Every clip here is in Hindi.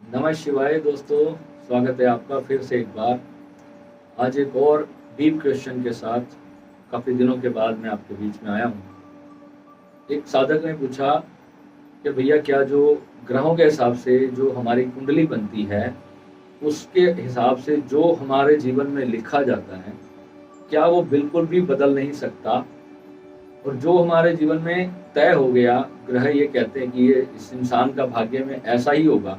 नमः शिवाय दोस्तों, स्वागत है आपका फिर से एक बार। आज एक और डीप क्वेश्चन के साथ काफ़ी दिनों के बाद मैं आपके बीच में आया हूँ। एक साधक ने पूछा कि भैया क्या जो ग्रहों के हिसाब से जो हमारी कुंडली बनती है, उसके हिसाब से जो हमारे जीवन में लिखा जाता है, क्या वो बिल्कुल भी बदल नहीं सकता? और जो हमारे जीवन में तय हो गया, ग्रह ये कहते हैं कि ये इस इंसान का भाग्य में ऐसा ही होगा,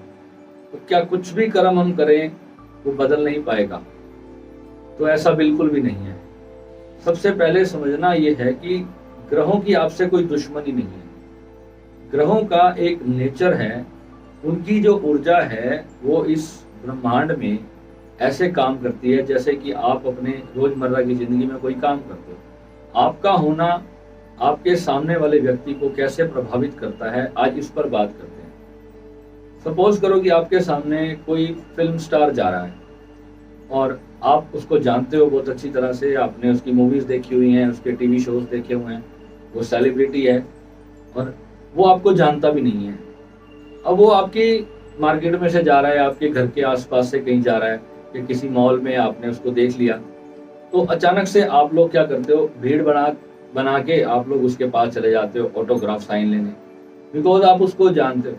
तो क्या कुछ भी कर्म हम करें वो बदल नहीं पाएगा? तो ऐसा बिल्कुल भी नहीं है। सबसे पहले समझना ये है कि ग्रहों की आपसे कोई दुश्मनी नहीं है। ग्रहों का एक नेचर है, उनकी जो ऊर्जा है वो इस ब्रह्मांड में ऐसे काम करती है जैसे कि आप अपने रोजमर्रा की जिंदगी में कोई काम करते हो। आपका होना आपके सामने वाले व्यक्ति को कैसे प्रभावित करता है, आज इस पर बात करते हैं। सपोज करो कि आपके सामने कोई फिल्म स्टार जा रहा है और आप उसको जानते हो बहुत अच्छी तरह से, आपने उसकी मूवीज देखी हुई हैं, उसके टीवी शोज देखे हुए हैं, वो सेलिब्रिटी है और वो आपको जानता भी नहीं है। अब वो आपकी मार्केट में से जा रहा है, आपके घर के आसपास से कहीं जा रहा है, कि किसी मॉल में आपने उसको देख लिया, तो अचानक से आप लोग क्या करते हो, भीड़ बना बना के आप लोग उसके पास चले जाते हो ऑटोग्राफ साइन लेने। बिकॉज आप उसको जानते हो,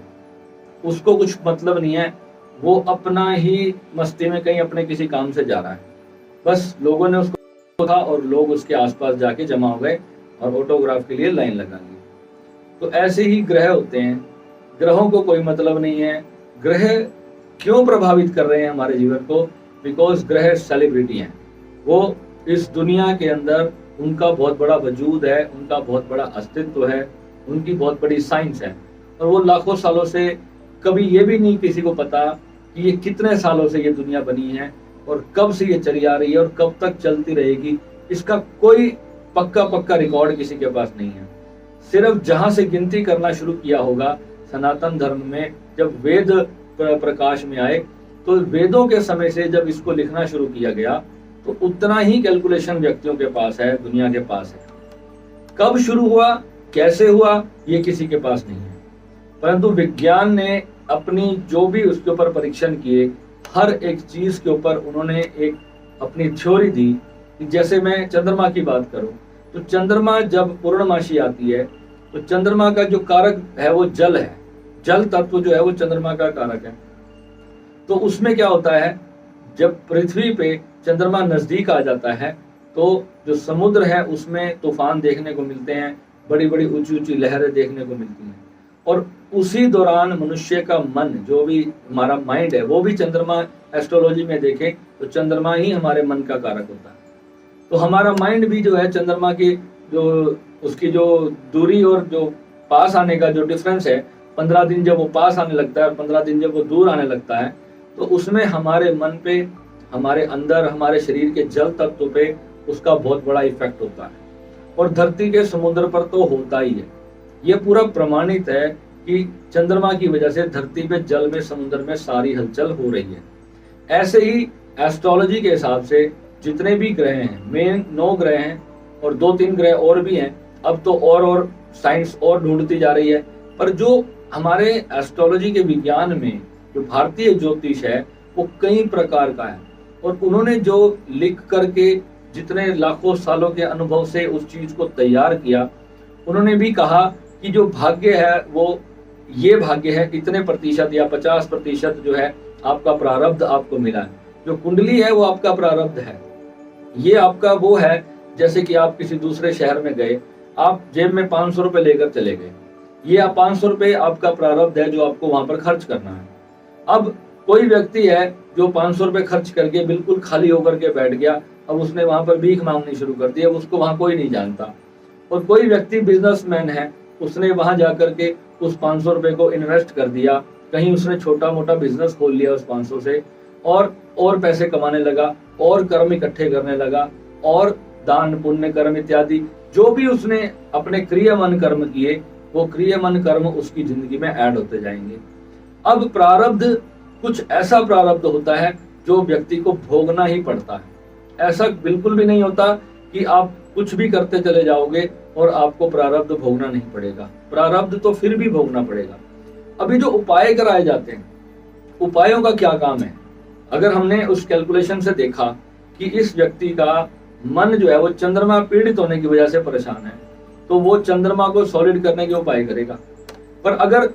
उसको कुछ मतलब नहीं है, वो अपना ही मस्ती में कहीं अपने किसी काम से जा रहा है। बस लोगों ने उसको देखा और लोग उसके आसपास जाके जमा हो गए और ऑटोग्राफ के लिए लाइन लगा ली। तो ऐसे ही ग्रह होते हैं, ग्रहों को कोई मतलब नहीं है। ग्रह क्यों प्रभावित कर रहे हैं हमारे जीवन को? बिकॉज ग्रह सेलिब्रिटी हैं, वो इस दुनिया के अंदर उनका बहुत बड़ा वजूद है, उनका बहुत बड़ा अस्तित्व है, उनकी बहुत बड़ी साइंस है। और वो लाखों सालों से, कभी ये भी नहीं किसी को पता कि ये कितने सालों से ये दुनिया बनी है और कब से ये चली आ रही है और कब तक चलती रहेगी, इसका कोई पक्का रिकॉर्ड किसी के पास नहीं है। सिर्फ जहां से गिनती करना शुरू किया होगा सनातन धर्म में, जब वेद प्रकाश में आए, तो वेदों के समय से जब इसको लिखना शुरू किया गया, तो उतना ही कैलकुलेशन व्यक्तियों के पास है, दुनिया के पास है। कब शुरू हुआ, कैसे हुआ, ये किसी के पास नहीं है। परंतु विज्ञान ने अपनी जो भी उसके ऊपर परीक्षण किए, हर एक चीज के ऊपर उन्होंने एक अपनी थ्योरी दी। जैसे मैं चंद्रमा की बात करूं, तो चंद्रमा जब पूर्णमासी आती है, तो चंद्रमा का जो कारक है वो जल है, जल तत्व जो है वो चंद्रमा का कारक है। तो उसमें क्या होता है, जब पृथ्वी पे चंद्रमा नजदीक आ जाता है, तो जो समुद्र है उसमें तूफान देखने को मिलते हैं, बड़ी बड़ी ऊंची ऊंची लहरें देखने को मिलती हैं। और उसी दौरान मनुष्य का मन, जो भी हमारा माइंड है, वो भी चंद्रमा, एस्ट्रोलॉजी में देखें तो चंद्रमा ही हमारे मन का कारक होता है। तो हमारा माइंड भी जो है चंद्रमा की जो उसकी जो दूरी और जो पास आने का जो डिफरेंस है, 15 दिन जब वो पास आने लगता है और 15 दिन जब वो दूर आने लगता है, तो उसमें हमारे मन पे, हमारे अंदर, हमारे शरीर के जल तत्व पे उसका बहुत बड़ा इफेक्ट होता है। और धरती के समुद्र पर तो होता ही है। ये पूरा प्रमाणित है कि चंद्रमा की वजह से धरती पे, जल में, समुद्र में सारी हलचल हो रही है। ऐसे ही एस्ट्रोलॉजी के हिसाब से जितने भी ग्रह हैं, मेन 9 ग्रह हैं और 2-3 ग्रह और भी हैं। अब तो और साइंस और ढूंढती जा रही है, पर जो हमारे एस्ट्रोलॉजी के विज्ञान में जो भारतीय ज्योतिष है वो कई प्रकार का है। और उन्होंने जो लिख करके जितने लाखों सालों के अनुभव से उस चीज को तैयार किया, उन्होंने भी कहा कि जो भाग्य है वो ये भाग्य है, इतने प्रतिशत या 50% जो है आपका प्रारब्ध आपको मिला है। जो कुंडली है वो आपका प्रारब्ध है। ये आपका वो है, जैसे कि आप किसी दूसरे शहर में गए, आप जेब में 500 रुपए लेकर चले गए, ये 500 रुपए आपका प्रारब्ध है जो आपको वहां पर खर्च करना है। अब कोई व्यक्ति है जो 500 रुपए खर्च करके बिल्कुल खाली होकर के बैठ गया, अब उसने वहां पर भीख मांगनी शुरू कर दी, अब उसको वहां कोई नहीं जानता। और कोई व्यक्ति बिजनेसमैन है, उसने वहां जाकर के उस 500 रुपए को इन्वेस्ट कर दिया, कहीं उसने छोटा मोटा बिजनेस खोल लिया उस 500 से, और पैसे कमाने लगा, और कर्म इकट्ठे करने लगा, और दान पुण्य कर्म इत्यादि जो भी उसने अपने क्रियामान कर्म किए, वो क्रियामान कर्म उसकी जिंदगी में ऐड होते जाएंगे। अब प्रारब्ध कुछ ऐसा प्रारब्ध होता है जो व्यक्ति को भोगना ही पड़ता है। ऐसा बिल्कुल भी नहीं होता कि आप कुछ भी करते चले जाओगे और आपको प्रारब्ध भोगना नहीं पड़ेगा। प्रारब्ध तो फिर भी भोगना पड़ेगा। अभी जो उपाय कराए जाते हैं, उपायों का क्या काम है। अगर हमने उस कैलकुलेशन से देखा कि इस व्यक्ति का मन जो है वो चंद्रमा पीड़ित होने की वजह से परेशान है, तो वो चंद्रमा को सॉलिड करने के उपाय करेगा। पर अगर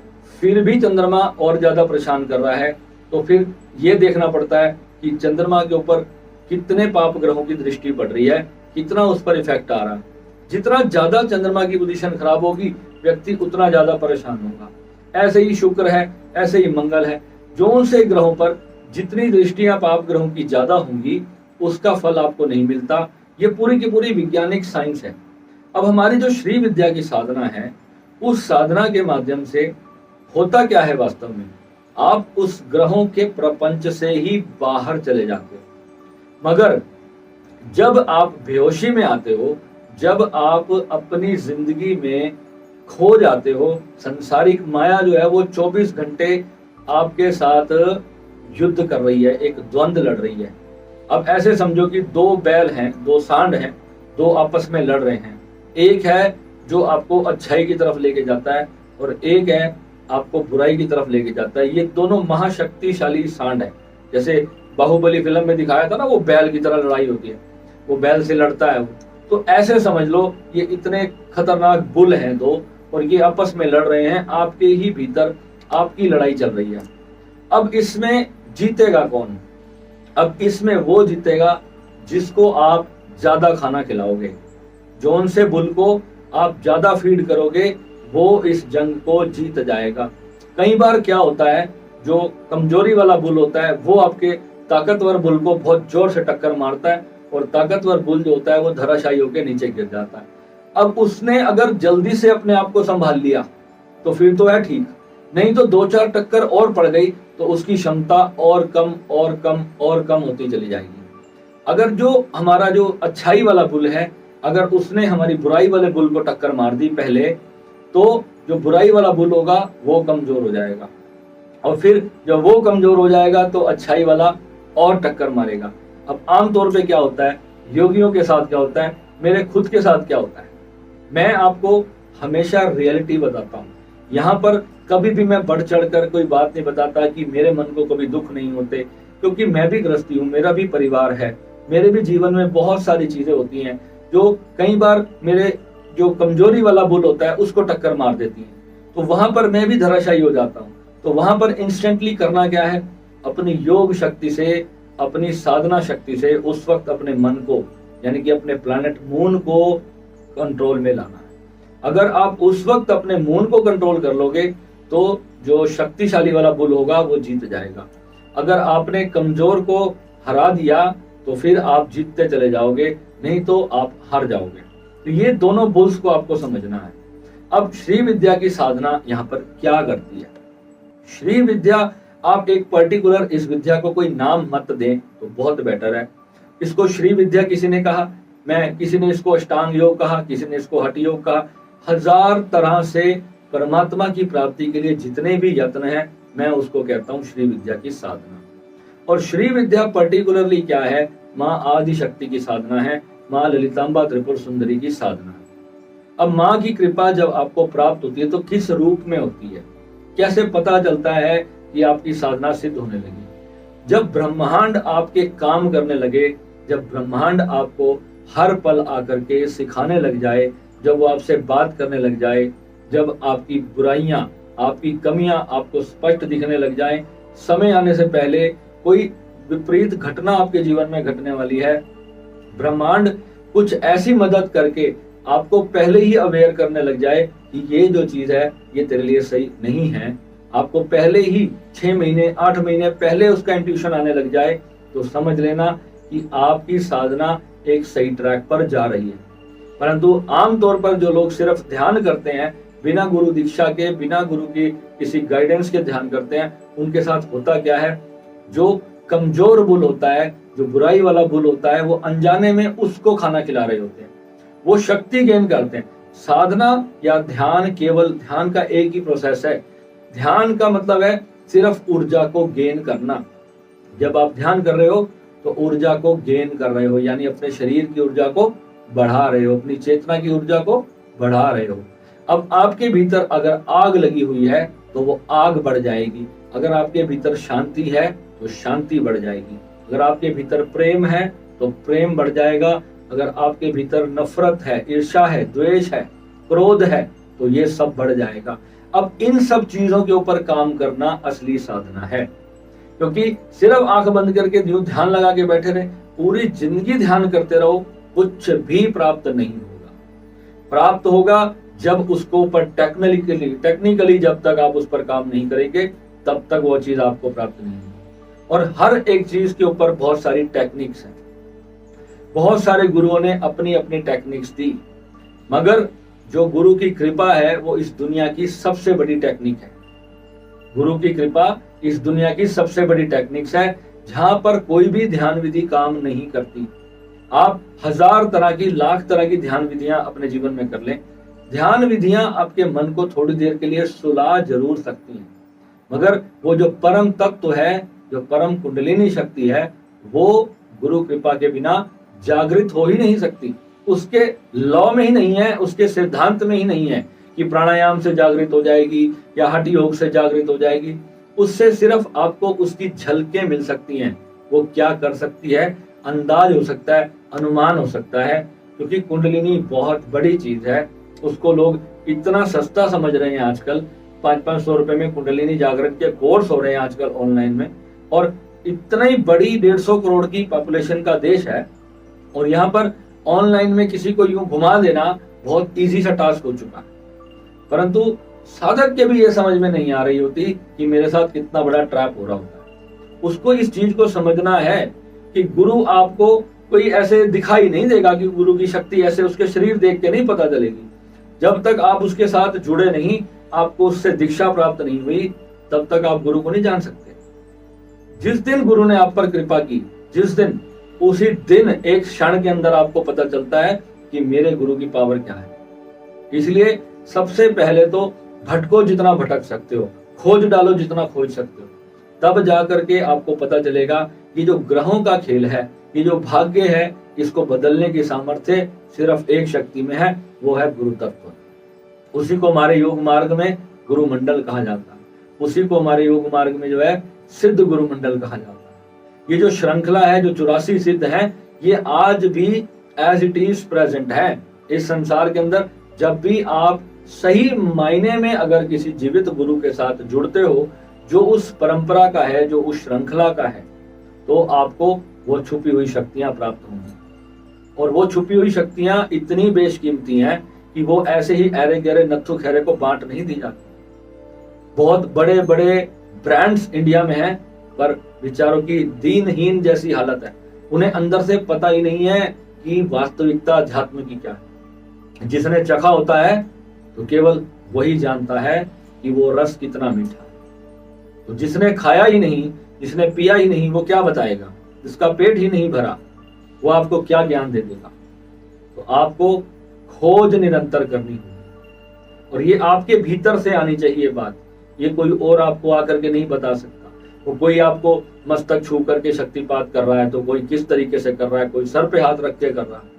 फिर भी चंद्रमा और ज्यादा परेशान कर रहा है, तो फिर ये देखना पड़ता है कि चंद्रमा के ऊपर कितने पाप ग्रहों की दृष्टि पड़ रही है, कितना उस पर इफेक्ट आ रहा है। जितना ज्यादा चंद्रमा की पोजीशन खराब होगी, व्यक्ति उतना ज्यादा परेशान होगा। ऐसे ही शुक्र है, ऐसे ही मंगल है, जो से ग्रहों पर जितनी दृष्टियां पाप ग्रहों की ज्यादा होंगी, उसका फल आपको नहीं मिलता। ये पूरी की पूरी वैज्ञानिक साइंस है। अब हमारी जो श्री विद्या की साधना है, उस साधना के माध्यम से होता क्या है वास्तव में, आप उस ग्रहों के प्रपंच से ही बाहर चले जाते हो। मगर जब आप बेहोशी में आते हो, जब आप अपनी जिंदगी में खो जाते हो, संसारिक माया जो है वो 24 घंटे आपके साथ युद्ध कर रही है, एक द्वंद्व लड़ रही है। अब ऐसे समझो कि दो बैल हैं, दो सांड हैं, दो आपस में लड़ रहे हैं। एक है जो आपको अच्छाई की तरफ लेके जाता है और एक है आपको बुराई की तरफ लेके जाता है। ये दोनों महाशक्तिशाली सांड है। जैसे बाहुबली फिल्म में दिखाया था ना, वो बैल की तरह लड़ाई होती है, वो बैल से लड़ता है वो। तो ऐसे समझ लो, ये इतने खतरनाक बुल हैं दो, और ये आपस में लड़ रहे हैं, आपके ही भीतर आपकी लड़ाई चल रही है। अब इसमें जीतेगा कौन? अब इसमें वो जीतेगा जिसको आप ज्यादा खाना खिलाओगे, जोन से बुल को आप ज्यादा फीड करोगे, वो इस जंग को जीत जाएगा। कई बार क्या होता है, जो कमजोरी वाला बुल होता है वो आपके ताकतवर बुल को बहुत जोर से टक्कर मारता है, और ताकतवर बुल जो होता है वो धराशायी होकर नीचे गिर जाता है। अब उसने अगर जल्दी से अपने आप को संभाल लिया तो फिर तो है ठीक, नहीं तो 2-4 टक्कर और पड़ गई तो उसकी क्षमता और कम और कम और कम होती चली जाएगी। अगर जो हमारा जो अच्छाई वाला बुल है, अगर उसने हमारी बुराई वाले बुल को टक्कर मार दी पहले, तो जो बुराई वाला बुल होगा वो कमजोर हो जाएगा, और फिर जब वो कमजोर हो जाएगा तो अच्छाई वाला और टक्कर मारेगा। अब आमतौर पे क्या होता है, योगियों के साथ क्या होता है, मेरे खुद के साथ क्या होता है, मैं आपको हमेशा रियलिटी बताता हूँ। यहाँ पर कभी भी मैं बढ़ चढ़ कर कोई बात नहीं बताता कि मेरे मन को कभी दुख नहीं होते, क्योंकि मैं भी गृहस्थी हूँ, मेरा भी परिवार है, मेरे भी जीवन में बहुत सारी चीजें होती हैं जो कई बार मेरे जो कमजोरी वाला बुल होता है उसको टक्कर मार देती है। तो वहां पर मैं भी धराशायी हो जाता हूँ। तो वहां पर इंस्टेंटली करना क्या है, अपनी योग शक्ति से, अपनी साधना शक्ति से उस वक्त अपने मन को, यानी कि अपने प्लैनेट मून को कंट्रोल में लाना है। अगर आप उस वक्त अपने मून को कंट्रोल कर लोगे तो जो शक्तिशाली वाला बुल होगा वो जीत जाएगा। अगर आपने कमजोर को हरा दिया तो फिर आप जीतते चले जाओगे, नहीं तो आप हार जाओगे। तो ये दोनों बुल्स को आपको समझना है। अब श्री विद्या की साधना यहाँ पर क्या करती है? श्री विद्या, आप एक पर्टिकुलर इस विद्या को कोई नाम मत दें तो बहुत बेटर है। इसको श्री विद्या किसी ने कहा, किसी ने इसको अष्टांग योग कहा, किसी ने इसको हठ योग कहा। 1000 तरह से परमात्मा की प्राप्ति के लिए जितने भी यत्न हैं, मैं उसको कहता हूँ श्री विद्या की साधना। और श्री विद्या पर्टिकुलरली क्या है, माँ आदि शक्ति की साधना है, माँ ललितांबा त्रिपुर सुंदरी की साधना है। अब माँ की कृपा जब आपको प्राप्त होती है तो किस रूप में होती है, कैसे पता चलता है कि आपकी साधना सिद्ध होने लगी? जब ब्रह्मांड आपके काम करने लगे, जब ब्रह्मांड आपको हर पल आकर के सिखाने लग जाए, जब वो आपसे बात करने लग जाए, जब आपकी बुराइयां, आपकी कमियां आपको स्पष्ट दिखने लग जाए, समय आने से पहले कोई विपरीत घटना आपके जीवन में घटने वाली है, ब्रह्मांड कुछ ऐसी मदद करके आपको पहले ही अवेयर करने लग जाए कि ये जो चीज है ये तेरे लिए सही नहीं है, आपको पहले ही 6 महीने 8 महीने पहले उसका इंट्यूशन आने लग जाए, तो समझ लेना कि आपकी साधना एक सही ट्रैक पर जा रही है। परंतु आमतौर पर जो लोग सिर्फ ध्यान करते हैं, बिना गुरु दीक्षा के, बिना गुरु की किसी गाइडेंस के ध्यान करते हैं, उनके साथ होता क्या है, जो कमजोर बुल होता है, जो बुराई वाला बुल होता है, वो अनजाने में उसको खाना खिला रहे होते हैं, वो शक्ति गेन करते हैं। साधना या ध्यान, केवल ध्यान का एक ही प्रोसेस है। ध्यान का मतलब है सिर्फ ऊर्जा को गेन करना। जब आप ध्यान कर रहे हो तो ऊर्जा को गेन कर रहे हो, यानी अपने शरीर की ऊर्जा को बढ़ा रहे हो, अपनी चेतना की ऊर्जा को बढ़ा रहे हो। अब आपके भीतर अगर आग लगी हुई है तो वो आग बढ़ जाएगी, अगर आपके भीतर शांति है तो शांति बढ़ जाएगी, अगर आपके भीतर प्रेम है तो प्रेम बढ़ जाएगा, अगर आपके भीतर नफरत है, ईर्ष्या है, द्वेष है, क्रोध है, तो ये सब बढ़ जाएगा। अब इन सब चीजों के ऊपर काम करना असली साधना है, क्योंकि सिर्फ आंख बंद करके ध्यान लगा के बैठे रहे, पूरी जिंदगी ध्यान करते रहो, कुछ भी प्राप्त नहीं होगा। प्राप्त होगा जब उसको ऊपर टेक्निकली जब तक आप उस पर काम नहीं करेंगे तब तक वो चीज आपको प्राप्त नहीं होगी। और हर एक चीज के ऊपर बहुत सारी टेक्निक्स हैं, बहुत सारे गुरुओं ने अपनी अपनी टेक्निक्स दी, मगर जो गुरु की कृपा है वो इस दुनिया की सबसे बड़ी टेक्निक है। गुरु की कृपा इस दुनिया की सबसे बड़ी टेक्निक्स है, जहां पर कोई भी ध्यान विधि काम नहीं करती। आप 1000 तरह की, लाख तरह की ध्यान विधियां अपने जीवन में कर लें, ध्यान विधियां आपके मन को थोड़ी देर के लिए सुला जरूर सकती हैं, मगर वो जो परम तत्व है, जो परम कुंडलिनी शक्ति है, वो गुरु कृपा के बिना जागृत हो ही नहीं सकती। उसके लॉ में ही नहीं है, उसके सिद्धांत में ही नहीं है कि प्राणायाम से जागृत हो जाएगी या हठ योग से जागृत हो जाएगी। उससे सिर्फ आपको उसकी झलकें मिल सकती हैं। वो क्या कर सकती है, अंदाज हो सकता है, अनुमान हो सकता है, क्योंकि कुंडलिनी बहुत बड़ी चीज है। उसको लोग इतना सस्ता समझ रहे हैं आजकल, 500-500 रुपए में कुंडलिनी जागरण के कोर्स हो रहे हैं आजकल ऑनलाइन में, और इतना ही बड़ी 150 करोड़ की पॉपुलेशन का देश है, और यहाँ पर ऑनलाइन में किसी को यूं घुमा देना बहुत इजी सा टास्क हो चुका है। परंतु साधक के भी ये समझ में नहीं आ रही होती कि मेरे साथ कितना बड़ा ट्रैप हो रहा होता है। उसको इस चीज को समझना है कि गुरु आपको कोई ऐसे दिखाई नहीं देगा, कि गुरु की शक्ति ऐसे उसके शरीर देख के नहीं पता चलेगी। जब तक आप उसके साथ जुड़े नहीं, आपको उससे दीक्षा प्राप्त नहीं हुई, तब तक आप गुरु को नहीं जान सकते। जिस दिन गुरु ने आप पर कृपा की, जिस दिन, उसी दिन एक क्षण के अंदर आपको पता चलता है कि मेरे गुरु की पावर क्या है। इसलिए सबसे पहले तो भटको जितना भटक सकते हो, खोज डालो जितना खोज सकते हो, तब जाकर के आपको पता चलेगा कि जो ग्रहों का खेल है, ये जो भाग्य है, इसको बदलने की सामर्थ्य सिर्फ एक शक्ति में है, वो है गुरु तत्व। उसी को हमारे योग मार्ग में गुरु मंडल कहा जाता है, उसी को हमारे योग मार्ग में जो है सिद्ध गुरु मंडल कहा जाता है। ये जो श्रृंखला है, जो 84 सिद्ध है, ये आज भी एज इट इज प्रेजेंट है इस संसार के अंदर। जब भी आप सही मायने में अगर किसी जीवित गुरु के साथ जुड़ते हो, जो उस परंपरा का है, जो उस श्रृंखला का है, तो आपको वो छुपी हुई शक्तियां प्राप्त होंगी। और वो छुपी हुई शक्तियां इतनी बेशकीमती हैं कि वो ऐसे ही अरे गहरे नत्थु खैरे को बांट नहीं दी जाती। बहुत बड़े बड़े ब्रांड्स इंडिया में हैं, पर विचारों की दीनहीन जैसी हालत है। उन्हें अंदर से पता ही नहीं है कि वास्तविकता अध्यात्म की क्या है। जिसने चखा होता है तो केवल वही जानता है कि वो रस कितना मीठा है। तो जिसने खाया ही नहीं, जिसने पिया ही नहीं, वो क्या बताएगा? जिसका पेट ही नहीं भरा, वो आपको क्या ज्ञान दे देगा? तो आपको खोज निरंतर करनी होगी, और ये आपके भीतर से आनी चाहिए बात। ये कोई और आपको आकर के नहीं बता सकता। वो कोई आपको मस्तक छू करके शक्तिपात कर रहा है, तो कोई किस तरीके से कर रहा है, कोई सर पे हाथ रख के कर रहा है।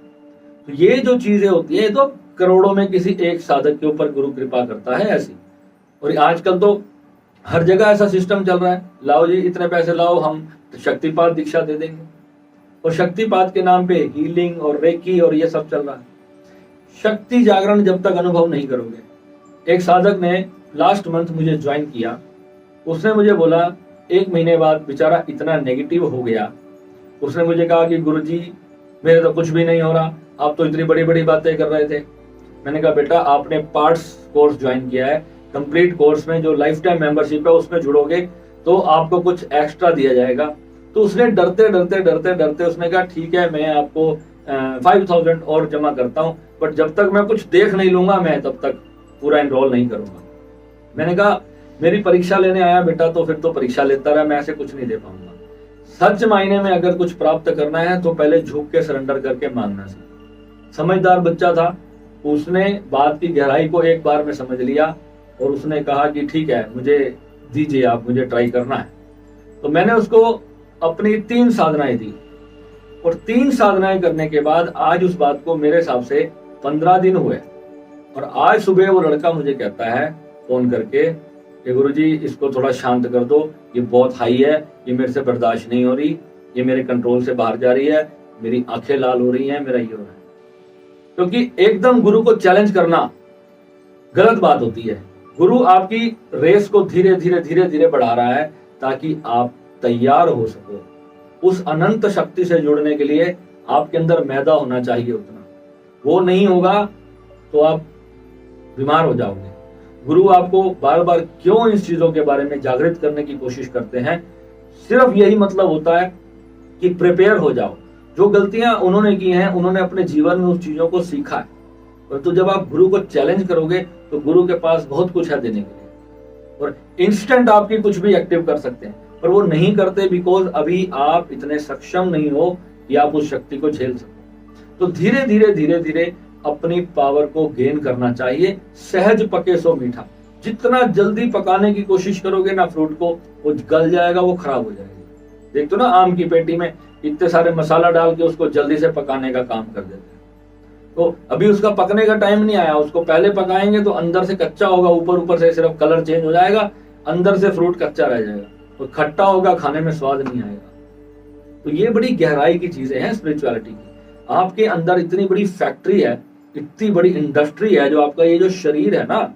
तो ये जो चीजें होती है, तो करोड़ों में किसी एक साधक के ऊपर गुरु कृपा करता है ऐसी। और आजकल तो हर जगह ऐसा सिस्टम चल रहा है, लाओ जी इतने पैसे लाओ, हम शक्तिपात दीक्षा दे देंगे। और शक्तिपात के नाम पे हीलिंग और रेकी और ये सब चल रहा है। शक्ति जागरण जब तक अनुभव नहीं करोगे। एक साधक ने लास्ट मंथ मुझे ज्वाइन किया, उसने मुझे बोला 1 महीने बाद बेचारा इतना नेगेटिव हो गया। उसने मुझे कहा कि गुरुजी मेरे तो कुछ भी नहीं हो रहा, आप तो इतनी बड़ी बड़ी बातें कर रहे थे। मैंने कहा बेटा आपने पार्ट्स कोर्स ज्वाइन किया है, कंप्लीट कोर्स में जो लाइफ टाइम मेंबरशिप है उसमें जुड़ोगे तो आपको कुछ एक्स्ट्रा दिया जाएगा। तो उसने डरते डरते डरते डरते उसने कहा ठीक है मैं आपको 5000 और जमा करता हूँ, बट जब तक मैं कुछ देख नहीं लूंगा मैं तब तक पूरा एनरोल नहीं करूंगा। मैंने कहा मेरी परीक्षा लेने आया बेटा, तो फिर तो परीक्षा लेता रहा, मैं ऐसे कुछ नहीं दे पाऊंगा। सच मायने में अगर कुछ प्राप्त करना है तो पहले झुक के सरेंडर करके मांगना सीखो। समझदार बच्चा था, उसने बात की गहराई को एक बार में समझ लिया और उसने कहा कि ठीक है मुझे दीजिए, आप मुझे ट्राई करना है। तो मैंने उसको अपनी 3 साधनाएं दी, और 3 साधनाएं करने के बाद आज उस बात को मेरे हिसाब से 15 दिन हुए। और आज सुबह वो लड़का मुझे कहता है फोन करके कि गुरुजी इसको थोड़ा शांत कर दो, ये बहुत हाई है, ये मेरे से बर्दाश्त नहीं हो रही, ये मेरे कंट्रोल से बाहर जा रही है, मेरी आंखें लाल हो रही हैं, मेरा ये हो रहा है। क्योंकि एकदम गुरु को चैलेंज करना गलत बात होती है। गुरु आपकी रेस को धीरे धीरे धीरे धीरे बढ़ा रहा है ताकि आप तैयार हो सको। उस अनंत शक्ति से जुड़ने के लिए आपके अंदर मैदा होना चाहिए उतना, वो नहीं होगा तो आप बीमार हो जाओगे। गुरु आपको बार बार क्यों इस चीजों के बारे में जागृत करने की कोशिश करते हैं, सिर्फ यही मतलब होता है कि प्रिपेयर हो जाओ। जो गलतियां उन्होंने की हैं, उन्होंने अपने जीवन में उस चीजों को सीखा है। परंतु जब आप गुरु को चैलेंज करोगे तो गुरु के पास बहुत कुछ है देने के लिए, और इंस्टेंट आपकी कुछ भी एक्टिव कर सकते हैं, पर वो नहीं करते बिकॉज अभी आप इतने सक्षम नहीं हो कि आप उस शक्ति को झेल सको। तो धीरे धीरे धीरे धीरे अपनी पावर को गेन करना चाहिए। सहज पके सो मीठा, जितना जल्दी पकाने की कोशिश करोगे ना फ्रूट को, वो गल जाएगा, वो खराब हो जाएगा। देखते हो ना, आम की पेटी में इतने सारे मसाला डाल के उसको जल्दी से पकाने का काम कर देते हैं। तो अभी उसका पकने का टाइम नहीं आया, उसको पहले पकाएंगे तो अंदर से कच्चा होगा, ऊपर ऊपर से सिर्फ कलर चेंज हो जाएगा, अंदर से फ्रूट कच्चा रह जाएगा, तो खट्टा होगा, खाने में स्वाद नहीं आएगा। तो ये बड़ी गहराई की चीजें हैं स्पिरिचुअलिटी की। आपके अंदर इतनी बड़ी फैक्ट्री है, इतनी बड़ी इंडस्ट्री है, जो आपका ये जो शरीर है ना,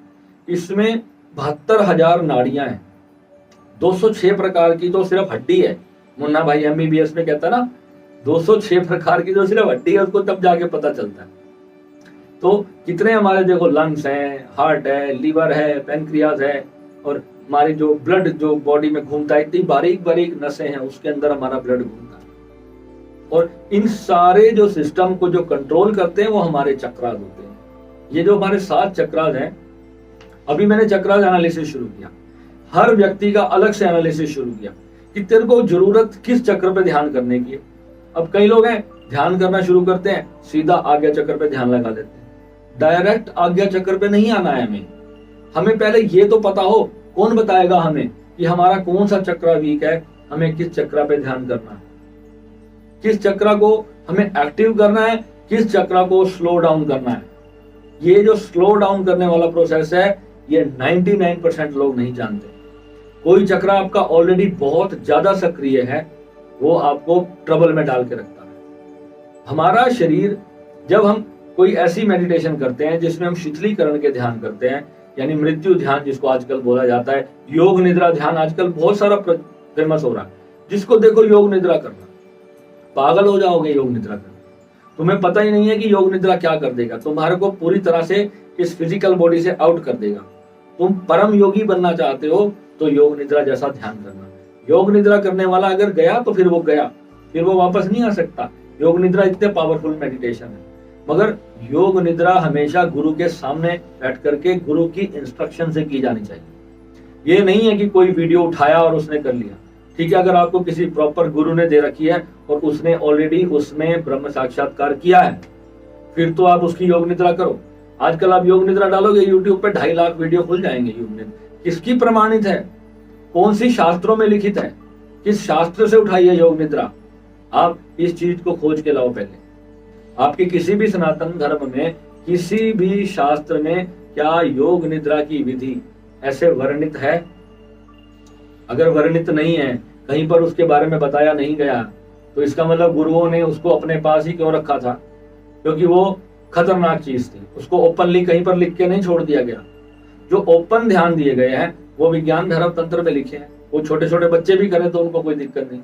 इसमें 72,000 नाड़ियां हैं, 206 प्रकार की तो सिर्फ हड्डी है। मुन्ना भाई MBBS में कहता है ना, 206 प्रकार की जो सिर्फ हड्डी है, उसको तब जाके पता चलता है। तो कितने हमारे देखो लंग्स हैं, हार्ट है, लीवर है, पेनक्रियाज है, और हमारी जो ब्लड जो बॉडी में घूमता है, इतनी बारीक बारीक नसें हैं, उसके अंदर हमारा ब्लड घूमता है। और इन सारे जो सिस्टम को जो कंट्रोल करते हैं वो हमारे चक्रास होते हैं। ये जो हमारे 7 चक्रास हैं, अभी मैंने चक्रास एनालिसिस शुरू किया, हर व्यक्ति का अलग से एनालिसिस शुरू किया कि तेरे को जरूरत किस चक्र पे ध्यान करने की है। अब कई लोग हैं, ध्यान करना शुरू करते हैं, सीधा आज्ञा चक्र पे ध्यान लगा लेते हैं। डायरेक्ट आज्ञा चक्र पे नहीं आना है हमें पहले ये तो पता हो, कौन बताएगा हमें कि हमारा कौन सा चक्र वीक है, हमें किस चक्र पे ध्यान करना है, किस चक्र को हमें एक्टिव करना है, किस चक्र को स्लो डाउन करना है। ये जो स्लो डाउन करने वाला प्रोसेस है, ये 99% लोग नहीं जानते। कोई चक्र आपका ऑलरेडी बहुत ज्यादा सक्रिय है, वो आपको ट्रबल में डाल के रखता है। हमारा शरीर, जब हम कोई ऐसी मेडिटेशन करते हैं जिसमें हम शिथिलीकरण के ध्यान करते हैं, यानी मृत्यु ध्यान जिसको आजकल बोला जाता है, योग निद्रा ध्यान आजकल बहुत सारा फेमस हो रहा है। जिसको देखो योग निद्रा करना, पागल हो जाओगे योग निद्रा करना। तुम्हें पता ही नहीं है कि योग निद्रा क्या कर देगा, तुम्हारे को पूरी तरह से इस फिजिकल बॉडी से आउट कर देगा। तुम परम योगी बनना चाहते हो तो योग निद्रा जैसा ध्यान करना। योग निद्रा करने वाला अगर गया तो फिर वो गया, फिर वो वापस नहीं आ सकता। योग निद्रा इतने पावरफुल मेडिटेशन है, मगर योग निद्रा हमेशा गुरु के सामने बैठ करके गुरु की इंस्ट्रक्शन से की जानी चाहिए। ये नहीं है कि कोई वीडियो उठाया और उसने कर लिया। ठीक है, अगर आपको किसी प्रॉपर गुरु ने दे रखी है और उसने ऑलरेडी उसमें ब्रह्म साक्षात्कार किया है, फिर तो आप उसकी योग निद्रा करो। आजकल आप योग निद्रा डालोगे यूट्यूब पे 2.5 लाख वीडियो खुल जाएंगे योग निद्रा। किसकी प्रमाणित है, कौन सी शास्त्रों में लिखित है, किस शास्त्र से उठाई है योग निद्रा? आप इस चीज को खोज के लाओ पहले। आपके किसी भी सनातन धर्म में, किसी भी शास्त्र में क्या योग निद्रा की विधि ऐसे वर्णित है? अगर वर्णित नहीं है, कहीं पर उसके बारे में बताया नहीं गया, तो इसका मतलब गुरुओं ने उसको अपने पास ही क्यों रखा था? क्योंकि वो खतरनाक चीज थी, उसको ओपनली कहीं पर लिख के नहीं छोड़ दिया गया। जो ओपन ध्यान दिए गए हैं वो विज्ञान धर्म तंत्र में लिखे हैं, वो छोटे छोटे बच्चे भी करें तो उनको कोई दिक्कत नहीं।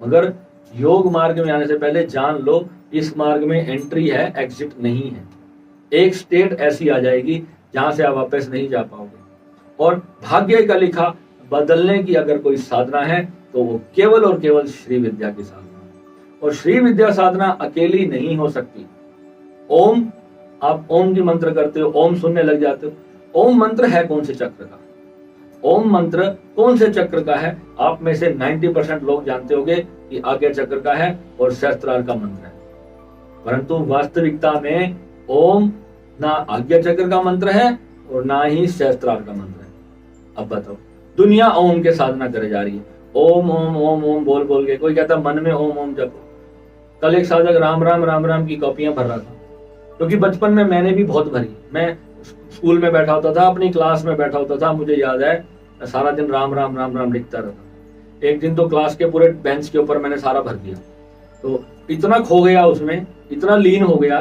मगर योग मार्ग में आने से पहले जान लो, इस मार्ग में एंट्री है, एग्जिट नहीं है। एक स्टेट ऐसी आ जाएगी जहां से आप वापस नहीं जा पाओगे। और भाग्य का लिखा बदलने की अगर कोई साधना है तो वो केवल और केवल श्री विद्या की साधना है। और श्री विद्या साधना अकेली नहीं हो सकती। ओम, आप ओम की मंत्र करते हो, ओम सुनने लग जाते हो। ओम मंत्र है कौन से चक्र का? ओम मंत्र कौन से चक्र का है? आप में से 90% लोग जानते होंगे कि आज्ञा चक्र का है और सहस्त्रार का मंत्र है। परंतु वास्तविकता में ओम ना आज्ञा चक्र का मंत्र है और ना ही सहस्त्रार का मंत्र है। अब बताओ, दुनिया ओम के साधना करे जा रही है, ओम ओम ओम ओम बोल बोल के। कोई कहता मन में ओम ओम जपो। कल एक साधक राम राम राम राम की कॉपियां भर रहा था, क्योंकि बचपन में मैंने भी बहुत भरी। मैं स्कूल में बैठा होता था, अपनी क्लास में बैठा होता था, मुझे याद है मैं सारा दिन राम राम राम राम लिखता रहता। एक दिन तो क्लास के पूरे बेंच के ऊपर मैंने सारा भर दिया। तो इतना खो गया उसमें, इतना लीन हो गया।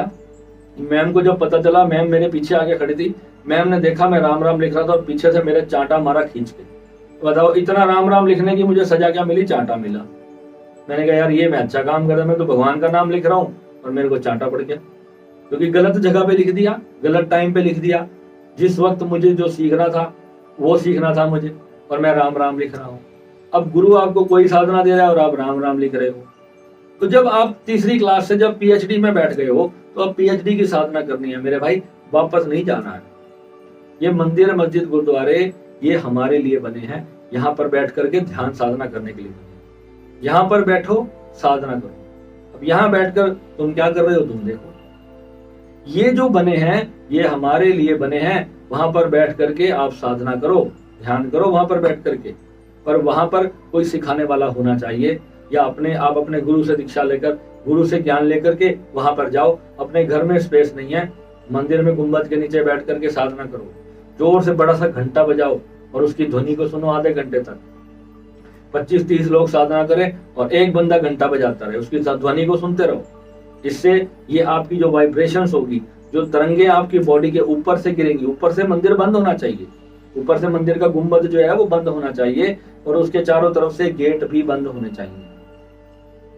मैम को जब पता चला, मैम मेरे पीछे आके खड़ी थी, मैम ने देखा मैं राम राम लिख रहा था और पीछे से मेरे चांटा मारा खींच के। बताओ इतना राम राम लिखने की मुझे सजा क्या मिली? चांटा मिला। मैंने कहा यार ये मैं अच्छा काम कर रहा, मैं तो भगवान का नाम लिख रहा हूँ और मेरे को चांटा पड़ गया, क्योंकि गलत जगह पे लिख दिया, गलत टाइम पे लिख दिया। जिस वक्त मुझे जो सीखना था वो सीखना था मुझे, और मैं राम राम लिख रहा हूँ। अब गुरु आपको कोई साधना दे रहा है और आप राम राम लिख रहे हो। तो जब आप तीसरी क्लास से जब पीएचडी में बैठ गए हो तो अब पीएचडी की साधना करनी है मेरे भाई, वापस नहीं जाना है। ये मंदिर, मस्जिद, गुरुद्वारे ये हमारे लिए बने हैं, यहाँ पर बैठ करके ध्यान साधना करने के लिए बने। यहाँ पर बैठो, साधना करो। अब यहाँ बैठकर तुम क्या कर रहे हो तुम देखो। ये जो बने हैं ये हमारे लिए बने हैं। वहां पर बैठ करके आप साधना करो, ध्यान करो वहां पर बैठ करके। पर वहां पर कोई सिखाने वाला होना चाहिए, या आप अपने गुरु से दीक्षा लेकर, गुरु से ज्ञान लेकर के वहां पर जाओ। अपने घर में स्पेस नहीं है, मंदिर में गुंबद के नीचे बैठ करके साधना करो। जोर से बड़ा सा घंटा बजाओ और उसकी ध्वनि को सुनो आधे घंटे तक। 25-30 लोग साधना करें और एक बंदा घंटा बजाता रहे, उसकी ध्वनि को सुनते रहो। इससे ये आपकी जो वाइब्रेशंस होगी, जो तरंगे आपकी बॉडी के ऊपर से गिरेंगी। ऊपर से मंदिर बंद होना चाहिए, ऊपर से मंदिर का गुंबद जो है वो बंद होना चाहिए, और उसके चारों तरफ से गेट भी बंद होने चाहिए।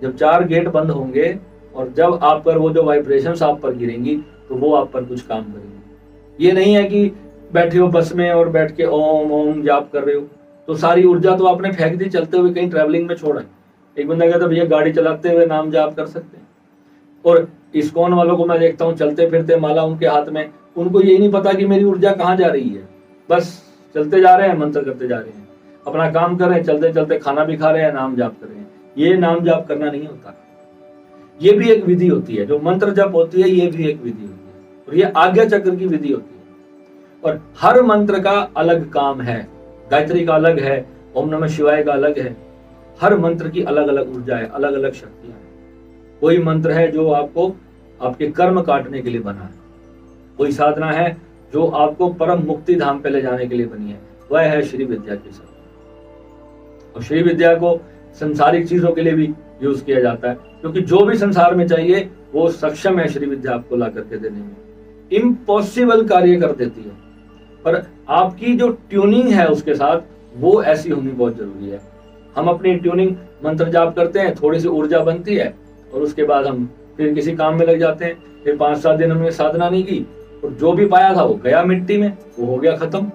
जब 4 गेट बंद होंगे और जब आप पर वो जो वाइब्रेशंस आप पर गिरेंगी तो वो आप पर कुछ काम करेंगे। ये नहीं है कि बैठे हो बस में और बैठ के ओम ओम जाप कर रहे हो, तो सारी ऊर्जा तो आपने फेंक दी चलते हुए, कहीं ट्रैवलिंग में छोड़ा। एक बंदा कहता भैया गाड़ी चलाते हुए नाम जाप कर सकते हैं। और इस्कॉन वालों को मैं देखता हूँ चलते फिरते माला उनके हाथ में, उनको यही नहीं पता कि मेरी ऊर्जा कहाँ जा रही है, बस चलते जा रहे हैं, मंत्र करते जा रहे हैं, अपना काम कर रहे हैं, चलते चलते खाना भी खा रहे हैं, नाम जाप कर रहे हैं। ये नाम जाप करना नहीं होता। ये भी एक विधि होती है, जो मंत्र जप होती है ये भी एक विधि होती है, और ये आज्ञा चक्र की विधि होती है। और हर मंत्र का अलग काम है। गायत्री का अलग है, ओम नमः शिवाय का अलग है। हर मंत्र की अलग अलग ऊर्जा है, अलग अलग शक्तियां हैं। कोई मंत्र है जो आपको आपके कर्म काटने के लिए बना है, कोई साधना है जो आपको परम मुक्ति धाम पे ले जाने के लिए बनी है, वह है श्री विद्या की साधना। और श्री विद्या को संसारिक चीजों के लिए भी यूज किया जाता है, क्योंकि जो भी संसार में चाहिए वो सक्षम है श्री विद्या आपको ला करके देने में। इम्पॉसिबल कार्य कर देती है, पर आपकी जो ट्यूनिंग है उसके साथ वो ऐसी होनी बहुत जरूरी है। हम अपनी ट्यूनिंग मंत्र जाप करते हैं, थोड़ी सी ऊर्जा बनती है और उसके बाद हम फिर किसी काम में लग जाते हैं। फिर 5-7 दिन हमने साधना नहीं की और जो भी पाया था वो गया मिट्टी में, वो हो गया खत्म।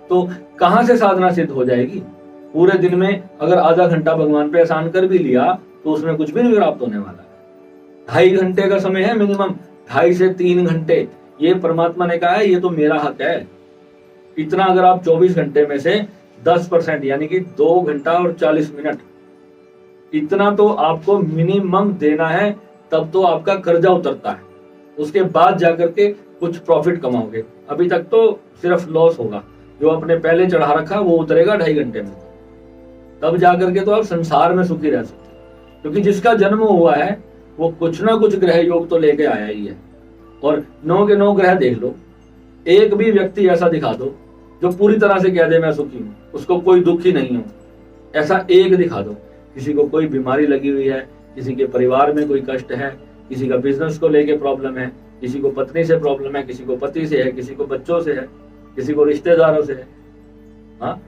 तो कहां से साधना सिद्ध हो जाएगी? पूरे दिन में अगर आधा घंटा भगवान पे एहसान कर भी लिया तो उसमें कुछ भी नहीं प्राप्त होने वाला है। 2.5 घंटे का समय है मिनिमम, 2.5 से 3 घंटे। ये परमात्मा ने कहा है ये तो मेरा हक है। इतना अगर आप 24 घंटे में से 10% यानी कि 2 घंटा और 40 मिनट, इतना तो आपको मिनिमम देना है, तब तो आपका कर्जा उतरता है। उसके बाद जाकर के कुछ प्रॉफिट कमाओगे। अभी तक तो सिर्फ लॉस होगा। जो आपने पहले चढ़ा रखा वो उतरेगा 2.5 घंटे में, तब जाकर के तो आप संसार में सुखी रह सकते हैं। क्योंकि जिसका जन्म हुआ है वो कुछ ना कुछ ग्रह योग तो लेके आया ही है। और 9 के 9 ग्रह देख लो, एक भी व्यक्ति ऐसा दिखा दो जो पूरी तरह से कह दे मैं सुखी हूँ, उसको कोई दुख ही नहीं हो, ऐसा एक दिखा दो। किसी को कोई बीमारी लगी हुई है, किसी के परिवार में कोई कष्ट है, किसी का बिजनेस को लेके प्रॉब्लम है, किसी को पत्नी से प्रॉब्लम है, किसी को पति से है, किसी को बच्चों से है, किसी को रिश्तेदारों से है। हाँ,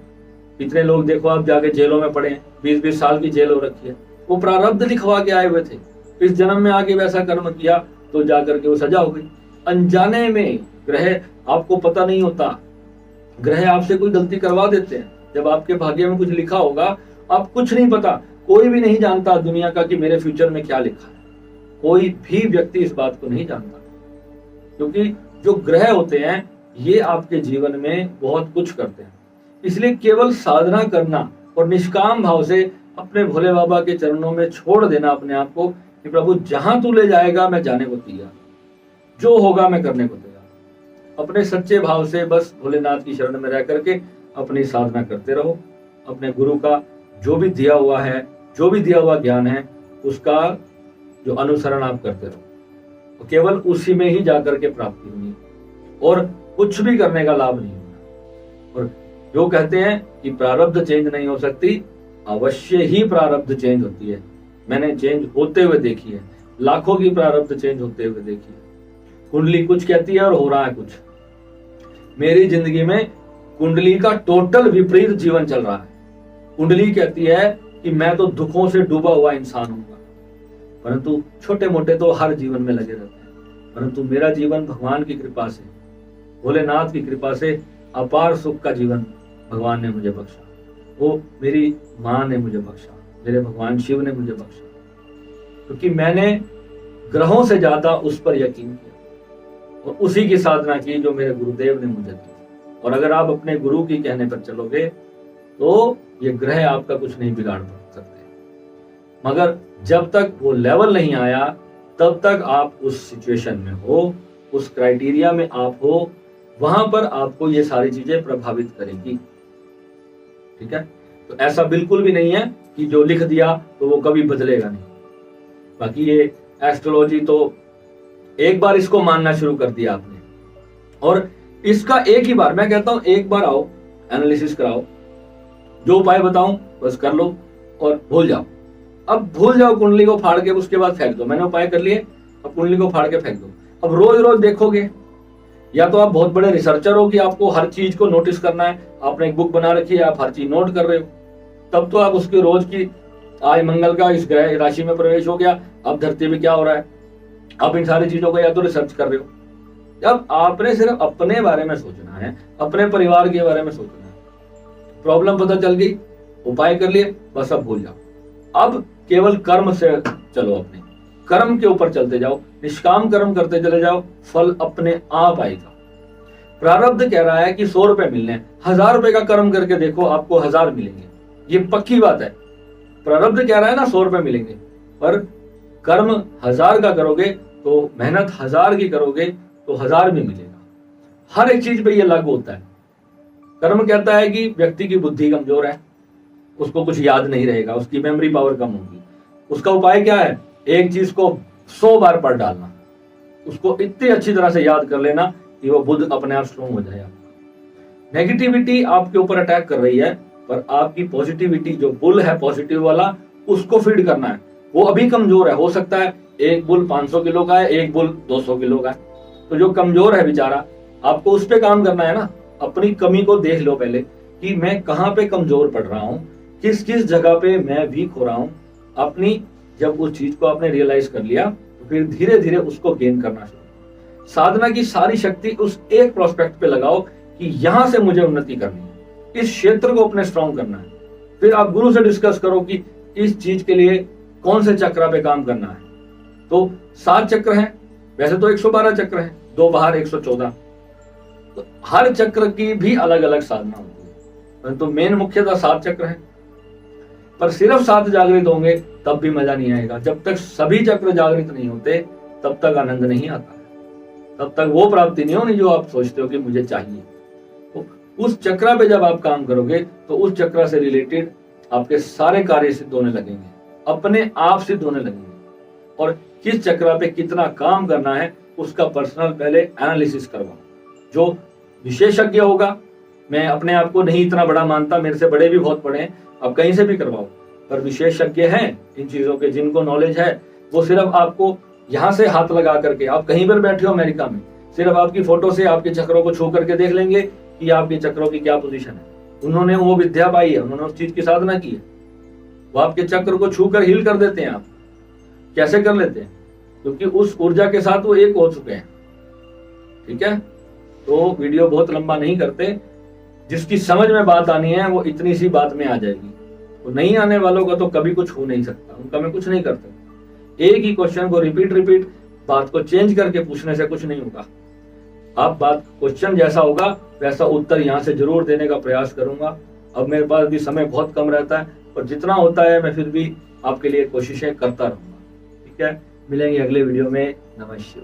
कितने लोग देखो आप जाके जेलों में पड़े हैं, 20-20 साल की जेल हो रखी है। वो प्रारब्ध लिखवा के आए हुए थे, इस जन्म में आके वैसा कर्म किया तो जाकर के वो सजा हो गई। अनजाने में ग्रह, आपको पता नहीं होता, ग्रह आपसे कोई गलती करवा देते हैं। जब आपके भाग्य में कुछ लिखा होगा, आप कुछ नहीं पता, कोई भी नहीं जानता दुनिया का कि मेरे फ्यूचर में क्या लिखा है। कोई भी व्यक्ति इस बात को नहीं जानता, क्योंकि जो ग्रह होते हैं ये आपके जीवन में बहुत कुछ करते हैं। इसलिए केवल साधना करना और निष्काम भाव से अपने भोले बाबा के चरणों में छोड़ देना अपने आप को कि प्रभु जहां तू ले जाएगा मैं जाने को तैयार, जो होगा मैं करने को तैयार। अपने सच्चे भाव से बस भोलेनाथ की शरण में रह करके अपनी साधना करते रहो। अपने गुरु का जो भी दिया हुआ है, जो भी दिया हुआ ज्ञान है, उसका जो अनुसरण आप करते रहो, तो केवल उसी में ही जाकर के प्राप्ति होगी और कुछ भी करने का लाभ नहीं होगा। और जो कहते हैं कि प्रारब्ध चेंज नहीं हो सकती, अवश्य ही प्रारब्ध चेंज होती है। मैंने चेंज होते हुए देखी है, लाखों की प्रारब्ध चेंज होते हुए देखी है। कुंडली कुछ कहती है और हो रहा है कुछ। मेरी जिंदगी में कुंडली का टोटल विपरीत जीवन चल रहा है। कुंडली कहती है कि मैं तो दुखों से डूबा हुआ इंसान हूंगा, परंतु छोटे मोटे तो हर जीवन में लगे रहते हैं। परंतु मेरा जीवन भगवान की कृपा से, भोलेनाथ की कृपा से अपार सुख का जीवन भगवान ने मुझे बख्शा। वो मेरी माँ ने मुझे बख्शा, मेरे भगवान शिव ने मुझे बख्शा, क्योंकि मैंने ग्रहों से ज्यादा उस पर यकीन किया और उसी की साधना की जो मेरे गुरुदेव ने मुझे दी। और अगर आप अपने गुरु की कहने पर चलोगे तो ये ग्रह आपका कुछ नहीं बिगाड़ सकते। मगर जब तक वो लेवल नहीं आया तब तक आप उस सिचुएशन में हो, उस क्राइटेरिया में आप हो, वहां पर आपको ये सारी चीजें प्रभावित करेगी। ठीक है, तो ऐसा बिल्कुल भी नहीं है कि जो लिख दिया तो वो कभी बदलेगा नहीं। बाकी ये एस्ट्रोलॉजी तो एक बार इसको मानना शुरू कर दिया आपने, और इसका एक ही बार, मैं कहता हूं एक बार आओ, एनालिसिस कराओ, जो उपाय बताऊं बस कर लो और भूल जाओ। अब भूल जाओ, कुंडली को फाड़ के उसके बाद फेंक दो। मैंने उपाय कर लिए, अब कुंडली को फाड़ के फेंक दो। अब रोज रोज देखोगे, या तो आप बहुत बड़े रिसर्चर हो कि आपको हर चीज को नोटिस करना है, आपने एक बुक बना रखी है, आप हर चीज नोट कर रहे हो, तब तो आप उसकी रोज की, आज मंगल का इस ग्रह राशि में प्रवेश हो गया, अब धरती में क्या हो रहा है, आप इन सारी चीजों को या तो रिसर्च कर रहे हो। अब आपने सिर्फ अपने बारे में सोचना है, अपने परिवार के बारे में सोचना है। प्रॉब्लम पता चल गई, उपाय कर लिए, बस अब भूल जाओ। अब केवल कर्म से चलो, अपने कर्म के ऊपर चलते जाओ, निष्काम कर्म करते चले जाओ, फल अपने आप आएगा। प्रारब्ध कह रहा है कि 100 रुपए मिलने हैं, 1000 रुपए का कर्म करके देखो, आपको 1000 मिलेंगे, ये पक्की बात है। प्रारब्ध कह रहा है ना 100 रुपए मिलेंगे, पर कर्म 1000 का करोगे तो मेहनत 1000 की करोगे तो 1000 भी मिलेगा। हर एक चीज पे ये लागू होता है। कर्म कहता है कि व्यक्ति की बुद्धि कमजोर है, उसको कुछ याद नहीं रहेगा, उसकी मेमोरी पावर कम होगी। उसका उपाय क्या है, एक चीज को 100 बार पढ़ डालना, उसको इतनी अच्छी तरह से याद कर लेना कि वो बुद्ध अपने आप स्ट्रॉन्ग हो जाए। आपका नेगेटिविटी आपके ऊपर अटैक कर रही है, पर आपकी पॉजिटिविटी जो बुल है पॉजिटिव वाला, उसको फीड करना है। वो अभी कमजोर है, हो सकता है एक बुल 500 किलो का है, एक बुल 200 किलो का है, तो जो कमजोर है बेचारा, आपको उस पे काम करना है ना। अपनी कमी को देख लो पहले कि मैं कहाँ पे कमजोर पड़ रहा हूँ, किस किस जगह पे मैं वीक हो रहा हूँ। अपनी जब उस चीज को आपने रियलाइज कर लिया तो फिर धीरे धीरे उसको गेन करना शुरू। साधना की सारी शक्ति उस एक प्रोस्पेक्ट पे लगाओ कि यहां से मुझे उन्नति करनी है, इस क्षेत्र को अपने स्ट्रॉन्ग करना है। फिर आप गुरु से डिस्कस करो कि इस चीज के लिए कौन से चक्र पे काम करना है। तो 7 चक्र हैं, वैसे तो 112 चक्र हैं, 2 बाहर 114, तो हर चक्र की भी अलग अलग साधना होती है, परंतु मेन मुख्यतः 7 चक्र हैं। पर सिर्फ 7 जागृत होंगे तब भी मजा नहीं आएगा। जब तक सभी चक्र जागृत नहीं होते तब तक आनंद नहीं आता है, तब तक वो प्राप्ति नहीं होनी जो आप सोचते हो कि मुझे चाहिए। तो उस चक्र पे जब आप काम करोगे तो उस चक्र से रिलेटेड आपके सारे कार्य सिद्ध होने लगेंगे, अपने आप सिद्ध होने लगेंगे। और किस चक्र पे कितना काम करना है उसका पर्सनल पहले एनालिसिस करवाओ। जो विशेषज्ञ होगा, मैं अपने आप को नहीं इतना बड़ा मानता, मेरे से बड़े भी बहुत बड़े हैं, आप कहीं से भी करवाओ, पर विशेषज्ञ हैं इन चीजों के, जिनको नॉलेज है, वो सिर्फ आपको यहाँ से हाथ लगा करके, आप कहीं पर बैठे हो अमेरिका में, सिर्फ आपकी फोटो से आपके चक्रों को छू करके देख लेंगे कि आपके चक्रों की क्या पोजीशन है। उन्होंने वो विद्या पाई है, उन्होंने उस चीज की साधना की है, वो आपके चक्र को छू कर हील कर देते हैं। आप कैसे कर लेते हैं, क्योंकि उस ऊर्जा के साथ वो एक हो चुके हैं। ठीक है, तो वीडियो बहुत लंबा नहीं करते, जिसकी समझ में बात आनी है वो इतनी सी बात में आ जाएगी। तो नहीं आने वालों का तो कभी कुछ हो नहीं सकता, उनका मैं कुछ नहीं करता। एक ही क्वेश्चन को रिपीट बात को चेंज करके पूछने से कुछ नहीं होगा। आप बात क्वेश्चन जैसा होगा वैसा उत्तर यहाँ से जरूर देने का प्रयास करूंगा। अब मेरे पास भी समय बहुत कम रहता है, और जितना होता है मैं फिर भी आपके लिए कोशिशें करता रहूंगा। ठीक है, मिलेंगे अगले वीडियो में। नमः शिवाय।